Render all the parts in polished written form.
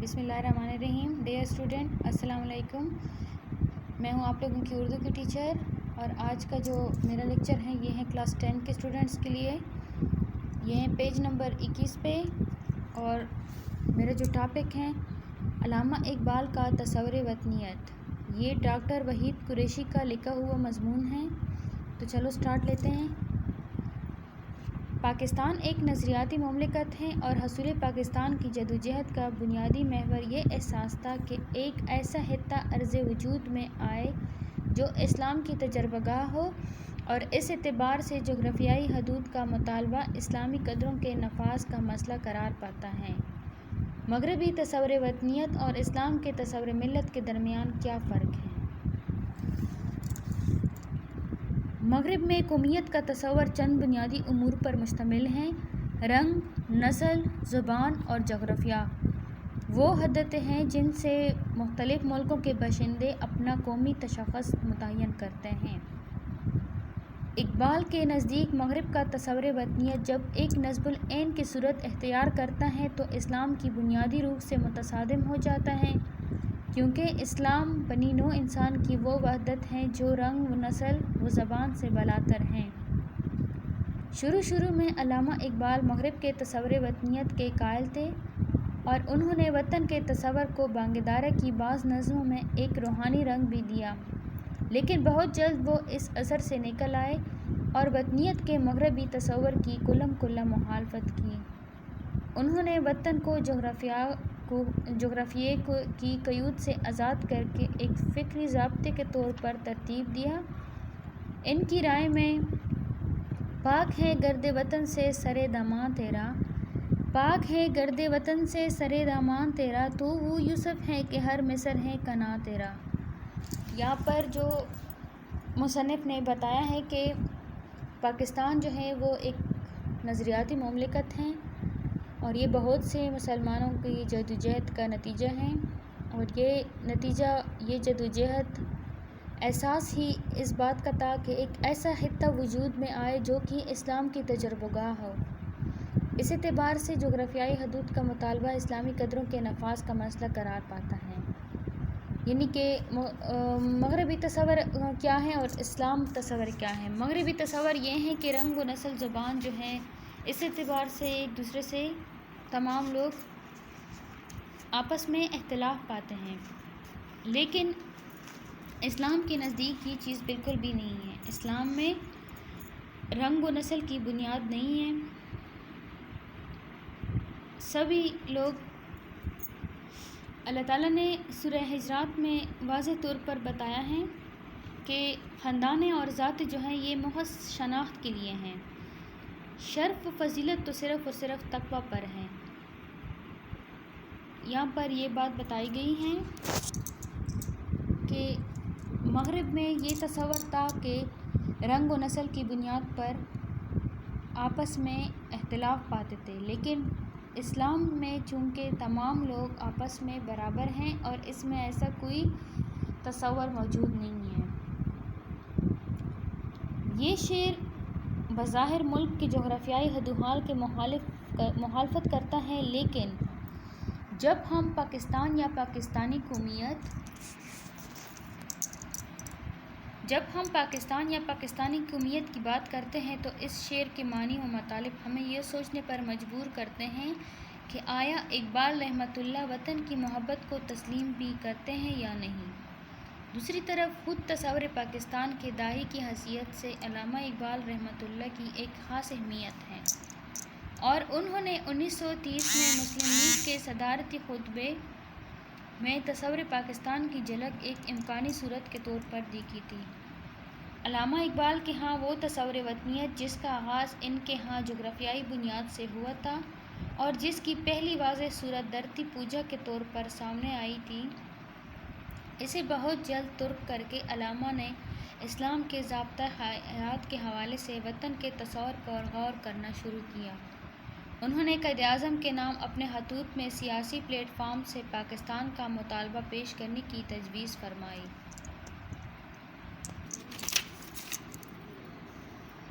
بسم اللہ الرحمن الرحیم۔ ڈیئر اسٹوڈنٹ، السلام علیکم۔ میں ہوں آپ لوگوں کی اردو کی ٹیچر، اور آج کا جو میرا لیکچر ہے یہ ہے کلاس 10 کے اسٹوڈنٹس کے لیے۔ یہ ہے پیج نمبر 21 پہ، اور میرا جو ٹاپک ہے علامہ اقبال کا تصور وطنیت۔ یہ ڈاکٹر وحید قریشی کا لکھا ہوا مضمون ہے۔ تو چلو سٹارٹ لیتے ہیں۔ پاکستان ایک نظریاتی مملکت ہے، اور حصول پاکستان کی جدوجہد کا بنیادی محور یہ احساس تھا کہ ایک ایسا خطہ عرض وجود میں آئے جو اسلام کی تجربہ گاہ ہو، اور اس اعتبار سے جغرافیائی حدود کا مطالبہ اسلامی قدروں کے نفاذ کا مسئلہ قرار پاتا ہے۔ مغربی تصور وطنیت اور اسلام کے تصور ملت کے درمیان کیا فرق ہے؟ مغرب میں قومیت کا تصور چند بنیادی امور پر مشتمل ہے: رنگ، نسل، زبان اور جغرافیہ۔ وہ حدتیں ہیں جن سے مختلف ملکوں کے باشندے اپنا قومی تشخص متعین کرتے ہیں۔ اقبال کے نزدیک مغرب کا تصور وطنیت جب ایک نصب العین کی صورت اختیار کرتا ہے تو اسلام کی بنیادی روح سے متصادم ہو جاتا ہے، کیونکہ اسلام بنی نوع انسان کی وہ وحدت ہے جو رنگ و نسل و زبان سے بالاتر ہے۔ شروع میں علامہ اقبال مغرب کے تصور وطنیت کے قائل تھے، اور انہوں نے وطن کے تصور کو بانگیدارا کی بعض نظموں میں ایک روحانی رنگ بھی دیا، لیکن بہت جلد وہ اس اثر سے نکل آئے اور وطنیت کے مغربی تصور کی کلم کلا مخالفت کی۔ انہوں نے وطن کو جغرافیے کی قیود سے آزاد کر کے ایک فکری ضابطے کے طور پر ترتیب دیا۔ ان کی رائے میں پاک ہے گرد وطن سے سر داماں تیرا، پاک ہے گرد وطن سے سر داماں تیرا، تو وہ یوسف ہے کہ ہر مصر ہے کنا تیرا۔ یہاں پر جو مصنف نے بتایا ہے کہ پاکستان جو ہے وہ ایک نظریاتی مملکت ہے، اور یہ بہت سے مسلمانوں کی جدوجہد کا نتیجہ ہے، اور یہ نتیجہ، یہ جدوجہد احساس ہی اس بات کا تھا کہ ایک ایسا خطہ وجود میں آئے جو کہ اسلام کی تجربہ گاہ ہو۔ اس اعتبار سے جغرافیائی حدود کا مطالبہ اسلامی قدروں کے نفاذ کا مسئلہ قرار پاتا ہے۔ یعنی کہ مغربی تصور کیا ہے اور اسلام تصور کیا ہے؟ مغربی تصور یہ ہے کہ رنگ و نسل، زبان جو ہے، اس اعتبار سے ایک دوسرے سے تمام لوگ آپس میں اختلاف پاتے ہیں، لیکن اسلام کے نزدیک یہ چیز بالکل بھی نہیں ہے۔ اسلام میں رنگ و نسل کی بنیاد نہیں ہے۔ سبھی لوگ، اللہ تعالیٰ نے سورہ حجرات میں واضح طور پر بتایا ہے کہ خاندان اور ذات جو ہیں یہ محض شناخت کے لیے ہیں، شرف و فضیلت تو صرف اور صرف تقویٰ پر ہے۔ یہاں پر یہ بات بتائی گئی ہے کہ مغرب میں یہ تصور تھا کہ رنگ و نسل کی بنیاد پر آپس میں اختلاف پاتے تھے، لیکن اسلام میں چونکہ تمام لوگ آپس میں برابر ہیں اور اس میں ایسا کوئی تصور موجود نہیں ہے۔ یہ شعر بظاہر ملک کی جغرافیائی حدوحال کے مخالفت کرتا ہے، لیکن جب ہم پاکستان یا پاکستانی قومیت کی بات کرتے ہیں تو اس شعر کے معنی و مطالب ہمیں یہ سوچنے پر مجبور کرتے ہیں کہ آیا اقبال رحمۃ اللہ وطن کی محبت کو تسلیم بھی کرتے ہیں یا نہیں؟ دوسری طرف خود تصور پاکستان کے داعی کی حیثیت سے علامہ اقبال رحمۃ اللہ کی ایک خاص اہمیت ہے، اور انہوں نے 1930 میں مسلم لیگ کے صدارتی خطبے میں تصور پاکستان کی جھلک ایک امکانی صورت کے طور پر دی کی تھی۔ علامہ اقبال کے ہاں وہ تصور وطنیت جس کا آغاز ان کے ہاں جغرافیائی بنیاد سے ہوا تھا اور جس کی پہلی واضح صورت دھرتی پوجا کے طور پر سامنے آئی تھی، اسے بہت جلد ترک کر کے علامہ نے اسلام کے ضابطۂ حیات کے حوالے سے وطن کے تصور پر غور کرنا شروع کیا۔ انہوں نے قائد اعظم کے نام اپنے خطوط میں سیاسی پلیٹ فارم سے پاکستان کا مطالبہ پیش کرنے کی تجویز فرمائی۔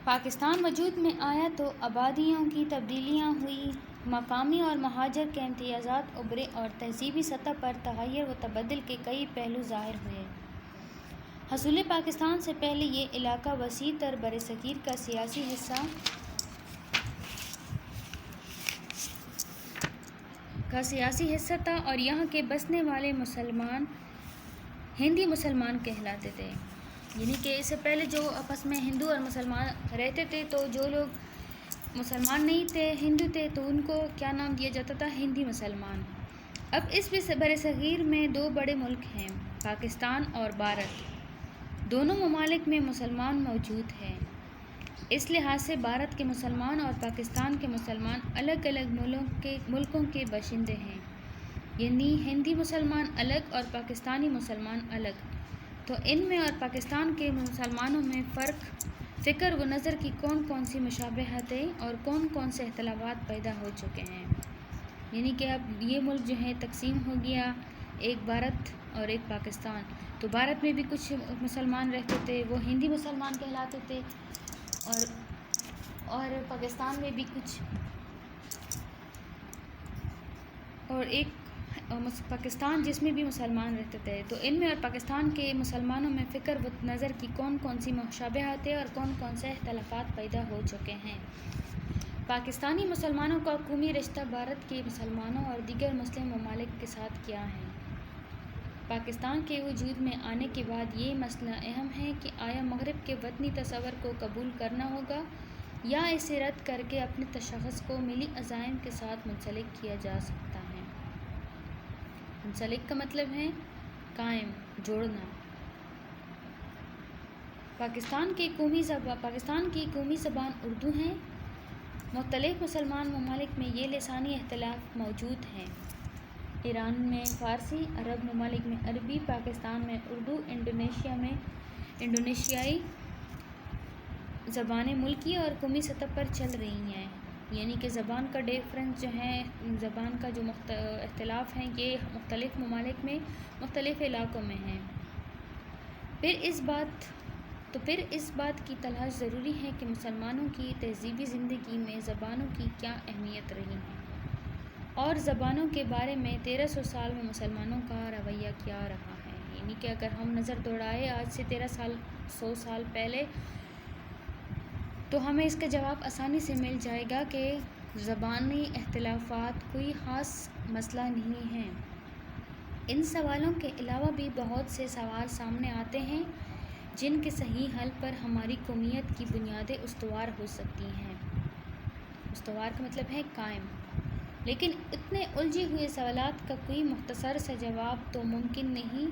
پاکستان وجود میں آیا تو آبادیوں کی تبدیلیاں ہوئی، مقامی اور مہاجر کے امتیازات ابھرے اور تہذیبی سطح پر تغیر و تبدل کے کئی پہلو ظاہر ہوئے۔ حصول پاکستان سے پہلے یہ علاقہ وسیع تر برصغیر کا سیاسی حصہ تھا اور یہاں کے بسنے والے مسلمان ہندی مسلمان کہلاتے تھے، یعنی کہ اس سے پہلے جو آپس میں ہندو اور مسلمان رہتے تھے تو جو لوگ مسلمان نہیں تھے ہندو تھے تو ان کو کیا نام دیا جاتا تھا؟ ہندی مسلمان۔ اب اس برصغیر میں دو بڑے ملک ہیں، پاکستان اور بھارت۔ دونوں ممالک میں مسلمان موجود ہیں، اس لحاظ سے بھارت کے مسلمان اور پاکستان کے مسلمان الگ الگ ملکوں کے باشندے ہیں، یعنی ہندی مسلمان الگ اور پاکستانی مسلمان الگ۔ تو ان میں اور پاکستان کے مسلمانوں میں فکر و نظر کی کون کون سی مشابہتیں اور کون کون سے اختلافات پیدا ہو چکے ہیں، یعنی کہ اب یہ ملک جو ہے تقسیم ہو گیا، ایک بھارت اور ایک پاکستان۔ تو بھارت میں بھی کچھ مسلمان رہتے تھے، وہ ہندی مسلمان کہلاتے تھے، اور پاکستان میں بھی کچھ، اور ایک پاکستان جس میں بھی مسلمان رہتے تھے۔ تو ان میں اور پاکستان کے مسلمانوں میں فکر و نظر کی کون کون سی مشابہتیں اور کون کون سے اختلافات پیدا ہو چکے ہیں۔ پاکستانی مسلمانوں کا قومی رشتہ بھارت کے مسلمانوں اور دیگر مسلم ممالک کے ساتھ کیا ہے؟ پاکستان کے وجود میں آنے کے بعد یہ مسئلہ اہم ہے کہ آیا مغرب کے وطنی تصور کو قبول کرنا ہوگا یا اسے رد کر کے اپنے تشخص کو ملی عزائم کے ساتھ منسلک کیا جا سکتا ہے۔ منسلک کا مطلب ہے قائم، جوڑنا۔ پاکستان کی قومی زبان اردو ہے۔ مختلف مسلمان ممالک میں یہ لسانی اختلاف موجود ہیں، ایران میں فارسی، عرب ممالک میں عربی، پاکستان میں اردو، انڈونیشیا میں انڈونیشیائی زبانیں ملکی اور قومی سطح پر چل رہی ہیں، یعنی کہ زبان کا ڈیفرنس جو ہے، زبان کا جو اختلاف ہیں یہ مختلف ممالک میں مختلف علاقوں میں ہیں۔ پھر اس بات کی تلاش ضروری ہے کہ مسلمانوں کی تہذیبی زندگی میں زبانوں کی کیا اہمیت رہی ہے اور زبانوں کے بارے میں 1300 سال میں مسلمانوں کا رویہ کیا رہا ہے، یعنی کہ اگر ہم نظر دوڑائیں آج سے 1300 سال پہلے تو ہمیں اس کا جواب آسانی سے مل جائے گا کہ زبانی اختلافات کوئی خاص مسئلہ نہیں ہیں۔ ان سوالوں کے علاوہ بھی بہت سے سوال سامنے آتے ہیں جن کے صحیح حل پر ہماری قومیت کی بنیادیں استوار ہو سکتی ہیں۔ استوار کا مطلب ہے قائم۔ لیکن اتنے الجھے ہوئے سوالات کا کوئی مختصر سا جواب تو ممکن نہیں۔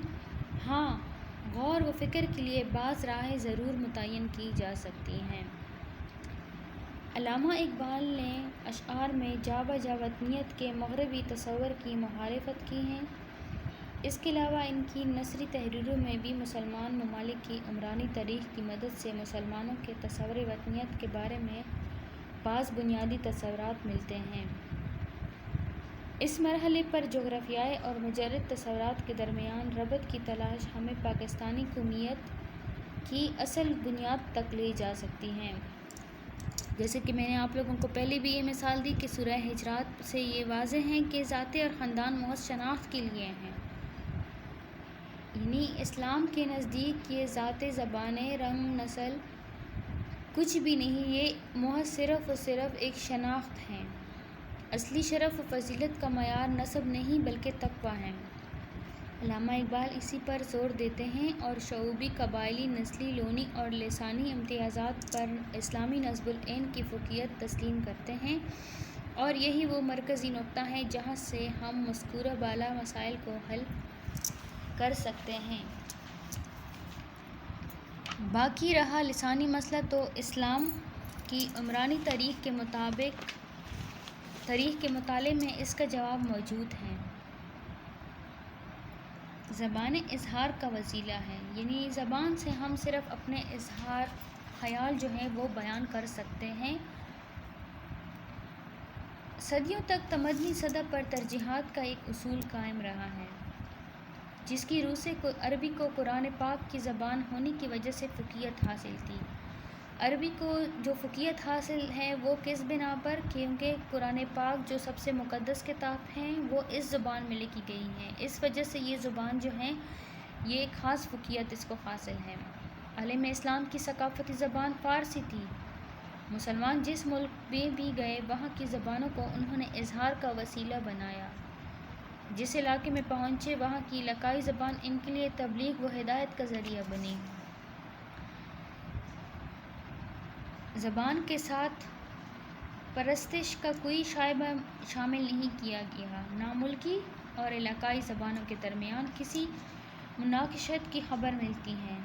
ہاں، غور و فکر کے لیے بعض راہیں ضرور متعین کی جا سکتی ہیں۔ علامہ اقبال نے اشعار میں جا بجا وطنیت کے مغربی تصور کی مخالفت کی ہے۔ اس کے علاوہ ان کی نثری تحریروں میں بھی مسلمان ممالک کی عمرانی تاریخ کی مدد سے مسلمانوں کے تصور وطنیت کے بارے میں بعض بنیادی تصورات ملتے ہیں۔ اس مرحلے پر جغرافیائی اور مجرد تصورات کے درمیان ربط کی تلاش ہمیں پاکستانی قومیت کی اصل بنیاد تک لے جا سکتی ہے۔ جیسے کہ میں نے آپ لوگوں کو پہلے بھی یہ مثال دی کہ سورہ حجرات سے یہ واضح ہے کہ ذاتیں اور خاندان محض شناخت کے لیے ہیں، یعنی اسلام کے نزدیک یہ ذاتیں، زبانیں، رنگ، نسل کچھ بھی نہیں، یہ محض صرف اور صرف ایک شناخت ہیں۔ اصلی شرف و فضیلت کا معیار نسب نہیں بلکہ تقویٰ ہے۔ علامہ اقبال اسی پر زور دیتے ہیں اور شعوبی، قبائلی، نسلی، لونی اور لسانی امتیازات پر اسلامی نصب العین کی فوقیت تسلیم کرتے ہیں، اور یہی وہ مرکزی نقطہ ہے جہاں سے ہم مذکورہ بالا مسائل کو حل کر سکتے ہیں۔ باقی رہا لسانی مسئلہ تو اسلام کی عمرانی تاریخ کے مطالعے میں اس کا جواب موجود ہے۔ زبان اظہار کا وسیلہ ہے، یعنی زبان سے ہم صرف اپنے اظہار خیال جو ہے وہ بیان کر سکتے ہیں۔ صدیوں تک تمدنی سطح پر ترجیحات کا ایک اصول قائم رہا ہے جس کی روح سے عربی کو قرآن پاک کی زبان ہونے کی وجہ سے فوقیت حاصل تھی۔ عربی کو جو فقیت حاصل ہے وہ کس بنا پر؟ کیونکہ قرآن پاک جو سب سے مقدس کتاب ہیں وہ اس زبان میں لکھی گئی ہیں، اس وجہ سے یہ زبان جو ہے یہ خاص فقیت اس کو حاصل ہے۔ عالم اسلام کی ثقافتی زبان فارسی تھی۔ مسلمان جس ملک میں بھی گئے وہاں کی زبانوں کو انہوں نے اظہار کا وسیلہ بنایا، جس علاقے میں پہنچے وہاں کی علاقائی زبان ان کے لیے تبلیغ و ہدایت کا ذریعہ بنی۔ زبان کے ساتھ پرستش کا کوئی شائبہ شامل نہیں کیا گیا، نہ ملکی اور علاقائی زبانوں کے درمیان کسی مناقشت کی خبر ملتی ہے۔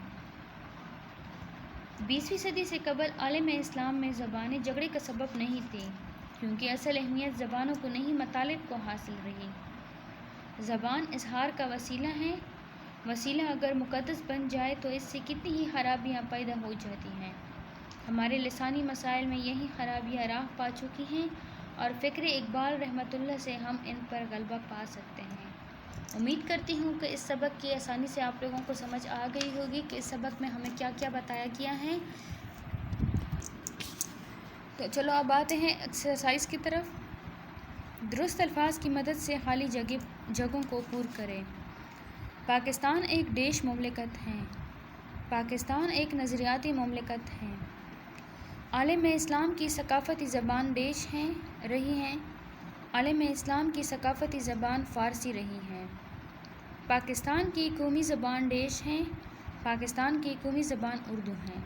20ویں صدی سے قبل عالم اسلام میں زبانیں جھگڑے کا سبب نہیں تھیں، کیونکہ اصل اہمیت زبانوں کو نہیں مطالب کو حاصل رہی۔ زبان اظہار کا وسیلہ ہے، وسیلہ اگر مقدس بن جائے تو اس سے کتنی ہی خرابیاں پیدا ہو جاتی ہیں۔ ہمارے لسانی مسائل میں یہی خرابیاں راہ پا چکی ہیں اور فکر اقبال رحمۃ اللہ سے ہم ان پر غلبہ پا سکتے ہیں۔ امید کرتی ہوں کہ اس سبق کی آسانی سے آپ لوگوں کو سمجھ آ گئی ہوگی کہ اس سبق میں ہمیں کیا کیا بتایا گیا ہے۔ تو چلو اب آتے ہیں ایکسرسائز کی طرف۔ درست الفاظ کی مدد سے خالی جگہوں کو پر کریں۔ پاکستان ایک دیش مملکت ہے۔ پاکستان ایک نظریاتی مملکت ہے۔ عالم اسلام کی ثقافتی زبان دیش رہی ہے۔ عالم اسلام کی ثقافتی زبان فارسی رہی ہے۔ پاکستان کی قومی زبان دیش ہے۔ پاکستان کی قومی زبان اردو ہے۔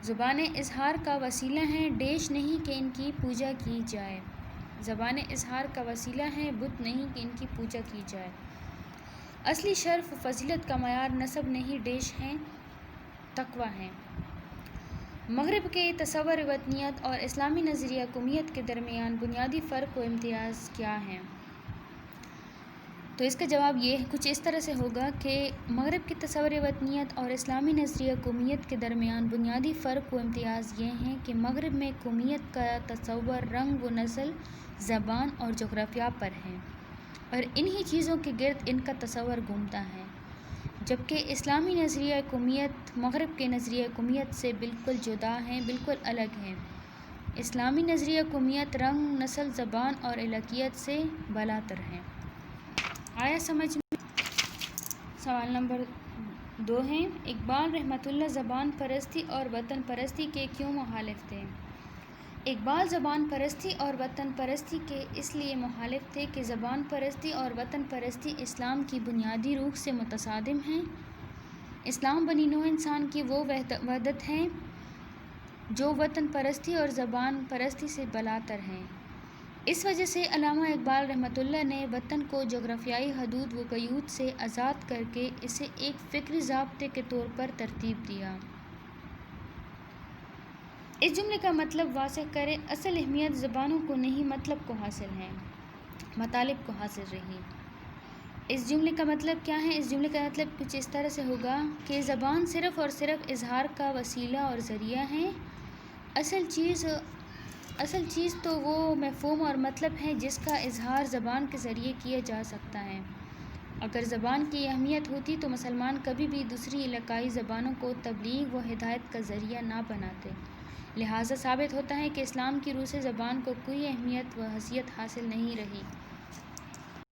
زبانیں اظہار کا وسیلہ ہیں، دیش نہیں کہ ان کی پوجا کی جائے۔ زبانیں اظہار کا وسیلہ ہیں، بت نہیں کہ ان کی پوجا کی جائے۔ اصلی شرف و فضیلت کا معیار نسب نہیں، دیش ہے، تقویٰ ہے۔ مغرب کے تصور وطنیت اور اسلامی نظریہ قومیت کے درمیان بنیادی فرق و امتیاز کیا ہیں؟ تو اس کا جواب یہ کچھ اس طرح سے ہوگا کہ مغرب کی تصور وطنیت اور اسلامی نظریہ قومیت کے درمیان بنیادی فرق و امتیاز یہ ہیں کہ مغرب میں قومیت کا تصور رنگ و نسل، زبان اور جغرافیہ پر ہے اور انہی چیزوں کے گرد ان کا تصور گھومتا ہے، جبکہ اسلامی نظریہ قومیت مغرب کے نظریہ قومیت سے بالکل جدا ہے، بالکل الگ ہے۔ اسلامی نظریہ قومیت رنگ، نسل، زبان اور علاقیت سے بالاتر ہے۔ آیا سمجھ میں؟ سوال نمبر 2 ہے، اقبال رحمۃ اللہ زبان پرستی اور وطن پرستی کے کیوں مخالف تھے؟ اقبال زبان پرستی اور وطن پرستی کے اس لیے مخالف تھے کہ زبان پرستی اور وطن پرستی اسلام کی بنیادی روح سے متصادم ہیں۔ اسلام بنی نوع انسان کی وہ وحدت ہے جو وطن پرستی اور زبان پرستی سے بالاتر ہے۔ اس وجہ سے علامہ اقبال رحمۃ اللہ نے وطن کو جغرافیائی حدود و قیود سے آزاد کر کے اسے ایک فکری ضابطے کے طور پر ترتیب دیا۔ اس جملے کا مطلب واضح کریں۔ اصل اہمیت زبانوں کو نہیں، مطلب کو حاصل ہے، مطالب کو حاصل رہی۔ اس جملے کا مطلب کیا ہے؟ اس جملے کا مطلب کچھ اس طرح سے ہوگا کہ زبان صرف اور صرف اظہار کا وسیلہ اور ذریعہ ہے۔ اصل چیز تو وہ مفہوم اور مطلب ہے جس کا اظہار زبان کے ذریعے کیا جا سکتا ہے۔ اگر زبان کی اہمیت ہوتی تو مسلمان کبھی بھی دوسری علاقائی زبانوں کو تبلیغ و ہدایت کا ذریعہ نہ بناتے۔ لہٰذا ثابت ہوتا ہے کہ اسلام کی روح سے زبان کو کوئی اہمیت و حیثیت حاصل نہیں رہی۔